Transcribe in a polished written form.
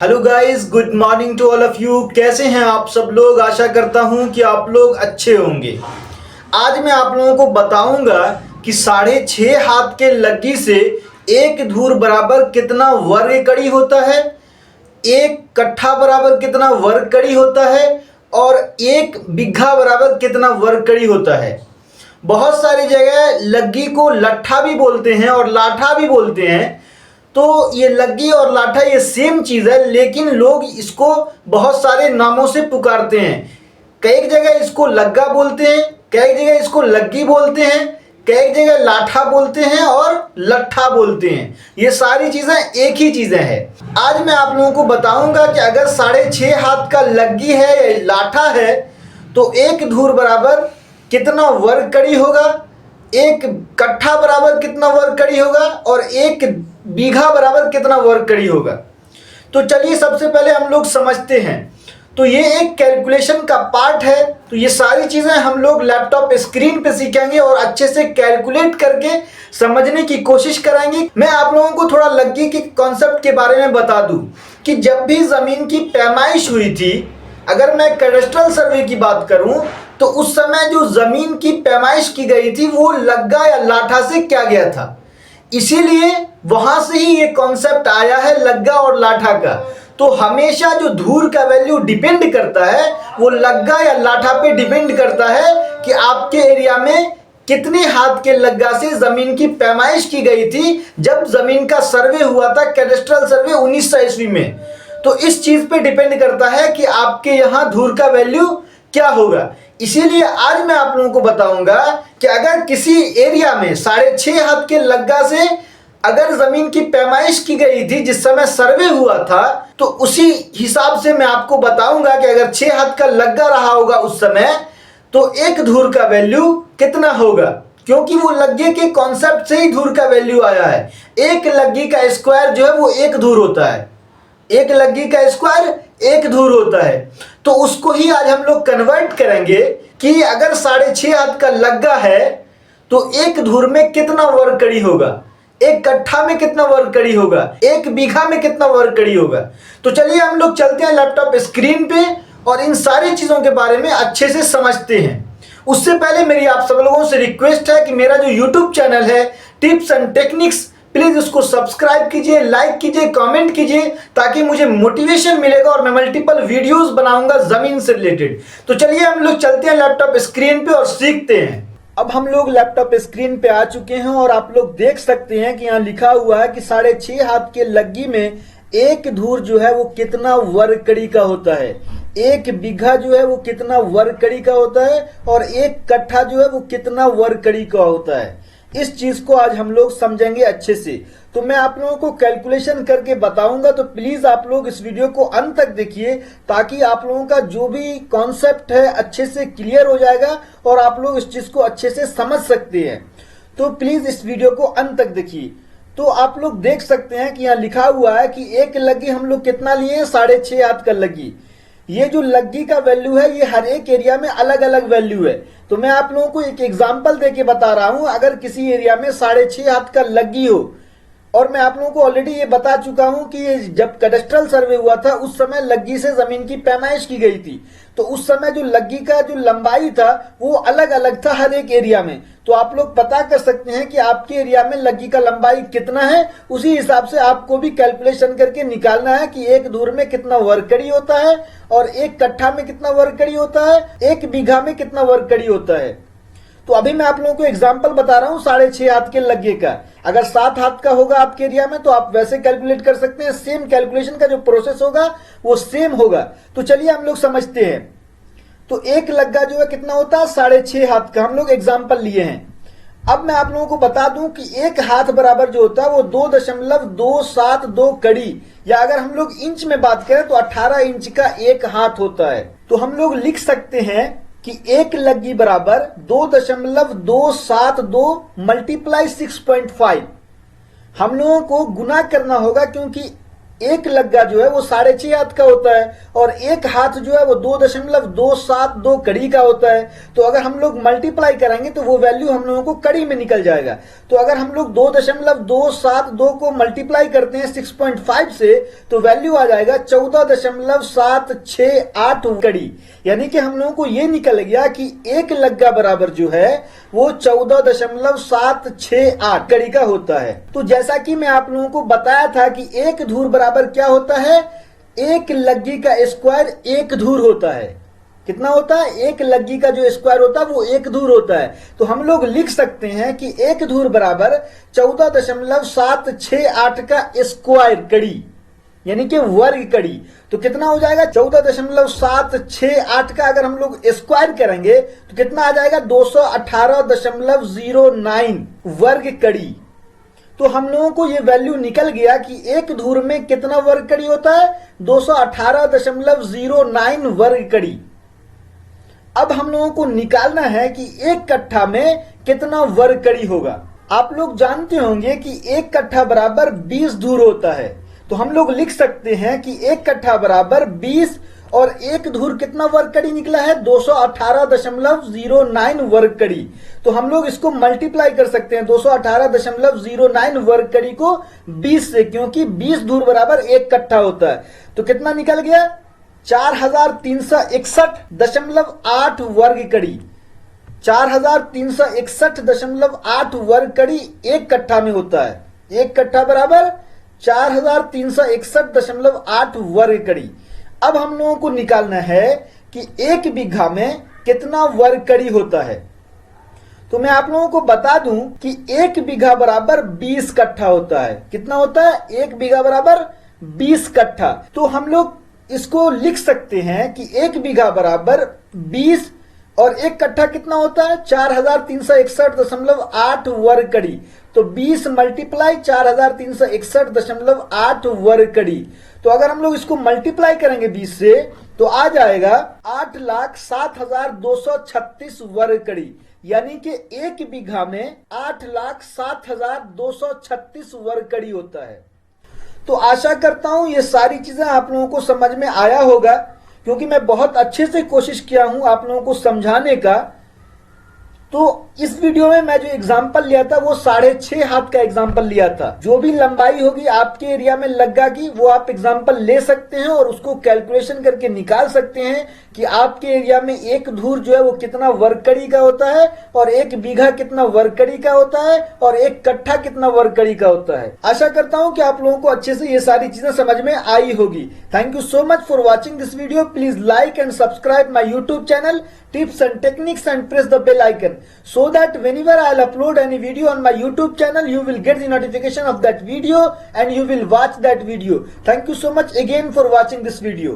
Hello guys, good morning to all of you. कैसे हैं आप सब लोग? आशा करता हूं कि आप लोग अच्छे होंगे। आज मैं आप लोगों को बताऊंगा कि 6.5 हाथ के लग्गी से एक धूर बराबर कितना वर्ग कड़ी होता है, एक कट्ठा बराबर कितना वर्ग कड़ी होता है और एक बिघा बराबर कितना वर्ग कड़ी होता है। बहुत सारी जगह लग्गी को लट्ठा भी बोलते हैं और लाठा भी बोलते हैं। तो ये लग्गी और लाठा ये सेम चीज है, लेकिन लोग इसको बहुत सारे नामों से पुकारते हैं। कई जगह इसको लग्गा बोलते हैं, कई जगह इसको लग्गी बोलते हैं, कई जगह लाठा बोलते हैं और लट्ठा बोलते हैं। ये सारी चीजें एक ही चीजें हैं। आज मैं आप लोगों को बताऊंगा कि अगर 6.5 हाथ का लग्गी है या लाठा है तो एक धूर बराबर कितना वर्ग कड़ी होगा, एक कट्ठा बराबर कितना वर्ग कड़ी होगा और एक बीघा बराबर कितना वर्ग कड़ी होगा। तो चलिए सबसे पहले हम लोग समझते हैं। तो ये एक कैलकुलेशन का पार्ट है। तो ये सारी चीजें हम लोग लैपटॉप स्क्रीन पे सीखेंगे और अच्छे से कैलकुलेट करके समझने की कोशिश करेंगे। मैं आप लोगों को थोड़ा लग्गी के कॉन्सेप्ट के बारे में बता दूं कि जब भी जमीन की पैमाइश हुई थी, अगर मैं कैडस्ट्रल सर्वे की बात करूं तो उस समय जो जमीन की पैमाइश की गई थी वो लग्गा या लाठा से किया गया था। इसीलिए वहां से ही ये कॉन्सेप्ट आया है लग्गा और लाठा का। तो हमेशा जो धूर का वैल्यू डिपेंड करता है वो लग्गा या लाठा पे डिपेंड करता है कि आपके एरिया में कितने हाथ के लग्गा से जमीन की पैमाइश की गई थी जब जमीन का सर्वे हुआ था, कैडस्ट्रल सर्वे 1900 ईस्वी में। तो इस चीज पे डिपेंड करता है कि आपके यहाँ धूर का वैल्यू क्या होगा। इसीलिए आज मैं आप लोगों को बताऊंगा कि अगर किसी एरिया में 6.5 हाथ के लग्गा से अगर जमीन की पैमाइश की गई थी जिस समय सर्वे हुआ था, तो उसी हिसाब से मैं आपको बताऊंगा कि अगर 6 हाथ का लग्गा रहा होगा उस समय तो एक धूर का वैल्यू कितना होगा, क्योंकि वो लग्गे के कॉन्सेप्ट से ही धूर का वैल्यू आया है। एक लग्गी का स्क्वायर जो है वो एक धूर होता है, एक लग्गी का स्क्वायर एक धूर होता है। तो उसको ही आज हम लोग कन्वर्ट करेंगे कि अगर 6.5 हाथ का लग्गा है तो एक धूर में कितना वर्ग कड़ी होगा, एक कट्ठा में कितना वर्ग कड़ी होगा, एक बीघा में कितना वर्ग कड़ी होगा। तो चलिए हम लोग चलते हैं लैपटॉप स्क्रीन पे और इन सारी चीजों के बारे में अच्छे से समझते हैं। उससे पहले मेरी आप सब लोगों से रिक्वेस्ट है कि मेरा जो यूट्यूब चैनल है टिप्स एंड टेक्निक्स, प्लीज उसको सब्सक्राइब कीजिए, लाइक कीजिए, कमेंट कीजिए, ताकि मुझे मोटिवेशन मिलेगा और मैं मल्टीपल वीडियोस बनाऊंगा जमीन से रिलेटेड। तो चलिए हम लोग चलते हैं लैपटॉप स्क्रीन पे और सीखते हैं। अब हम लोग लैपटॉप स्क्रीन पे आ चुके हैं और आप लोग देख सकते हैं कि यहाँ लिखा हुआ है कि 6.5 हाथ के लग्गी में एक धूर जो है वो कितना वर्ग कड़ी का होता है, एक बीघा जो है वो कितना वर्ग कड़ी का होता है और एक कट्ठा जो है वो कितना वर्ग कड़ी का होता है। इस चीज को आज हम लोग समझेंगे अच्छे से। तो मैं आप लोगों को कैलकुलेशन करके बताऊंगा, तो प्लीज आप लोग इस वीडियो को अंत तक देखिए ताकि आप लोगों का जो भी कॉन्सेप्ट है अच्छे से क्लियर हो जाएगा और आप लोग इस चीज को अच्छे से समझ सकते हैं। तो प्लीज इस वीडियो को अंत तक देखिए। तो आप लोग देख सकते हैं कि यहाँ लिखा हुआ है कि एक लग्गी हम लोग कितना लिए हैं, 6.5 हाथ का लग्गी। ये जो लग्गी का वैल्यू है ये हर एक एरिया में अलग अलग वैल्यू है। तो मैं आप लोगों को एक एग्जांपल देके बता रहा हूं। अगर किसी एरिया में 6.5 हाथ का लग्गी हो, और मैं आप लोगों को ऑलरेडी ये बता चुका हूं कि जब कैडस्ट्रल सर्वे हुआ था उस समय लग्गी से जमीन की पैमाइश की गई थी, तो उस समय जो लग्गी का जो लंबाई था वो अलग अलग था हर एक एरिया में। तो आप लोग पता कर सकते हैं कि आपके एरिया में लग्गी का लंबाई कितना है, उसी हिसाब से आपको भी कैलकुलेशन करके निकालना है कि एक धूर में कितना वर्ग कड़ी होता है और एक कट्ठा में कितना वर्ग कड़ी होता है, एक बीघा में कितना वर्ग कड़ी होता है। तो अभी मैं आप लोगों को एग्जांपल बता रहा हूं 6.5 हाथ के लग्गे का। अगर 7 हाथ का होगा आपके एरिया में तो आप वैसे कैलकुलेट कर सकते हैं, सेम कैलकुलेशन का जो प्रोसेस होगा वो सेम होगा। तो चलिए हम लोग समझते हैं। तो एक लग्गा जो है कितना होता है, 6.5 हाथ का। हम लोग एग्जाम्पल लिए हैं। अब मैं आप लोगों को बता दूं कि एक हाथ बराबर जो होता है वो 2.272 कड़ी, या अगर हम लोग इंच में बात करें तो 18 इंच का एक हाथ होता है। तो हम लोग लिख सकते हैं कि एक लग्गी बराबर 2.272 मल्टीप्लाई 6.5। हम लोगों को गुना करना होगा क्योंकि एक लग्गा जो है वो 6.5 हाथ का होता है और एक हाथ जो है वो 2.272 कड़ी का होता है। तो अगर हम लोग मल्टीप्लाई करेंगे तो वो वैल्यू हम लोगों को कड़ी में निकल जाएगा। तो अगर हम लोग 2.272 को मल्टीप्लाई करते हैं 6.5 से तो वैल्यू आ जाएगा 14.768 कड़ी। यानी कि हम लोगों को ये निकल गया कि एक लग्गा बराबर जो है वो 14.768 कड़ी का होता है। तो जैसा कि मैं आप लोगों को बताया था कि एक धूर बराबर क्या होता है, एक लग्गी का स्क्वायर एक धूर होता है। कितना होता है? एक लग्गी का जो स्क्वायर होता है वो एक धूर होता है। तो हम लोग लिख सकते हैं कि एक धूर बराबर 14.768 का स्क्वायर कड़ी, यानी कि वर्ग कड़ी। तो कितना हो जाएगा? 14.768 का अगर हम लोग स्क्वायर करेंगे तो कितना आ जाएगा? 218.09 वर्ग कड़ी। तो हम लोगों को ये वैल्यू निकल गया कि एक धूर में कितना वर्ग कड़ी होता है? 218.09 वर्ग कड़ी। अब हम लोगों को निकालना है कि एक कट्ठा में कितना वर्ग कड़ी होगा। आप लोग जानते होंगे कि एक कट्ठा बराबर 20 धूर होता है। तो हम लोग लिख सकते हैं कि एक कट्ठा बराबर 20 और एक धूर कितना वर्ग कड़ी निकला है? 218.09 वर्ग कड़ी। तो हम लोग इसको मल्टीप्लाई कर सकते हैं 218.09 वर्ग कड़ी को 20 से, क्योंकि 20 धूर बराबर एक कट्ठा होता है। तो कितना निकल गया? 4361.8 वर्ग कड़ी। 4361.8 वर्ग कड़ी एक कट्ठा में होता है। एक कट्ठा बराबर 4361.8 वर्ग कड़ी। अब हम लोगों को निकालना है कि एक बीघा में कितना वर्ग कड़ी होता है। तो मैं आप लोगों को बता दूं कि एक बीघा बराबर 20 कट्ठा होता है। कितना होता है? एक बीघा बराबर 20 कट्ठा। तो हम लोग इसको लिख सकते हैं कि एक बीघा बराबर 20 और एक कट्ठा कितना होता है? 4361.8 वर्ग कड़ी। तो 20 मल्टीप्लाई 4361.8 वर्ग कड़ी। तो अगर हम लोग इसको मल्टीप्लाई करेंगे 20 से तो आ जाएगा 8,07,236 वर्ग कड़ी। यानी कि एक बीघा में 8,07,236 वर्ग कड़ी होता है। तो आशा करता हूं ये सारी चीजें आप लोगों को समझ में आया होगा, क्योंकि मैं बहुत अच्छे से कोशिश किया हूं आप लोगों को समझाने का। तो इस वीडियो में मैं जो एग्जाम्पल लिया था वो 6.5 हाथ का एग्जाम्पल लिया था। जो भी लंबाई होगी आपके एरिया में लग्गा की वो आप एग्जाम्पल ले सकते हैं और उसको कैलकुलेशन करके निकाल सकते हैं कि आपके एरिया में एक धूर जो है वो कितना वर्ग कड़ी का होता है और एक बीघा कितना वर्ग कड़ी का होता है और एक कट्ठा कितना वर्ग कड़ी का होता है। आशा करता हूं कि आप लोगों को अच्छे से ये सारी चीजें समझ में आई होगी। Thank you so much for watching this video. Please like and subscribe my YouTube channel Tips and Techniques and press the bell icon so that whenever I'll upload any video on my YouTube channel you will get the notification of that video and you will watch that video. Thank you so much again for watching this video.